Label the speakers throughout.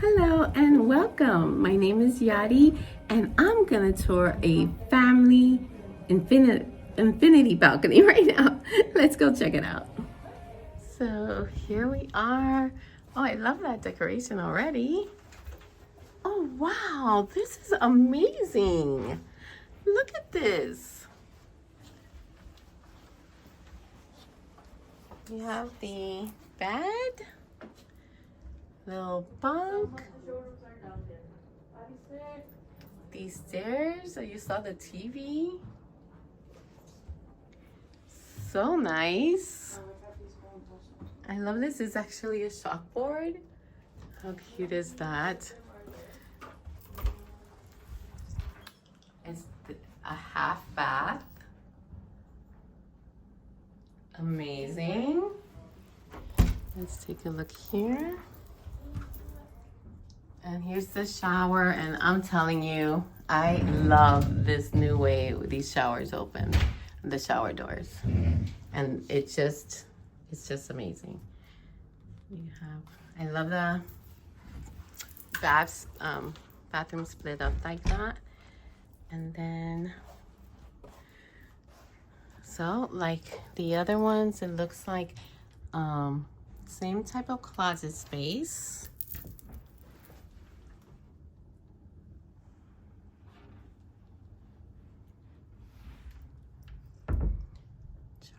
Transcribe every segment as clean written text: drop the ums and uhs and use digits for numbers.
Speaker 1: Hello and welcome. My name is Yadi and I'm gonna tour a family infinity balcony right now. Let's go check it out. So here we are. Oh, I love that decoration already. Oh wow, this is amazing. Look at this. You have the bed, little bunk, these stairs. So you saw the TV. So nice. I love this. It's actually a chalkboard. How cute is that? It's a half bath. Amazing. Let's take a look here. And here's the shower, and I'm telling you, I love this new way these showers open, the shower doors. And it's just amazing. You have, I love the bathroom split up like that. And then, so like the other ones, it looks like same type of closet space.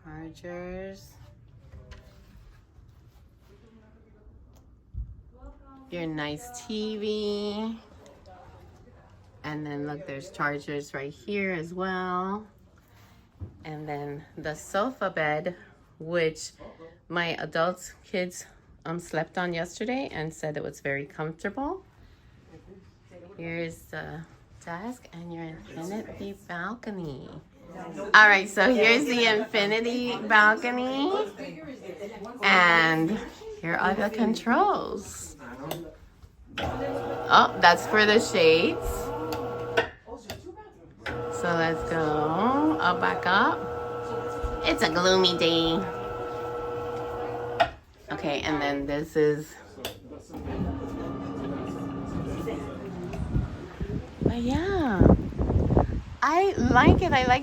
Speaker 1: Chargers. Your nice TV. And then look, there's chargers right here as well. And then the sofa bed, which my adult kids slept on yesterday and said it was very comfortable. Here's the desk and your infinity balcony. All right, so here's the infinity balcony, and here are the controls. Oh, that's for the shades. So let's go up, back up. It's a gloomy day. Okay, and then this is, but yeah, I like it. I like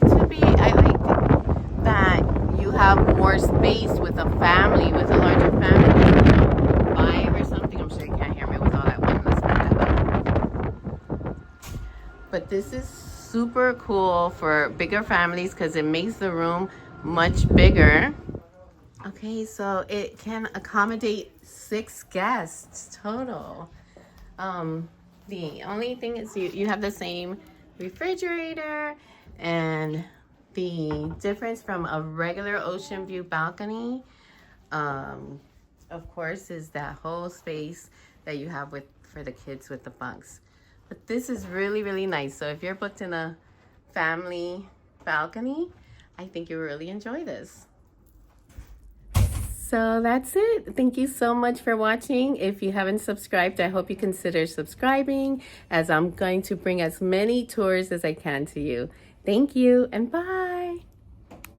Speaker 1: that you have more space with a family, with a larger family, you know, 5 or something. I'm sure you can't hear me with all that wind. Let's put that up. But this is super cool for bigger families because it makes the room much bigger. Okay, so it can accommodate 6 guests total. The only thing is you have the same refrigerator, and the difference from a regular Oceanview balcony, of course, is that whole space that you have for the kids with the bunks. But this is really, really nice. So if you're booked in a family balcony, I think you'll really enjoy this. So that's it. Thank you so much for watching. If you haven't subscribed, I hope you consider subscribing, as I'm going to bring as many tours as I can to you. Thank you and bye.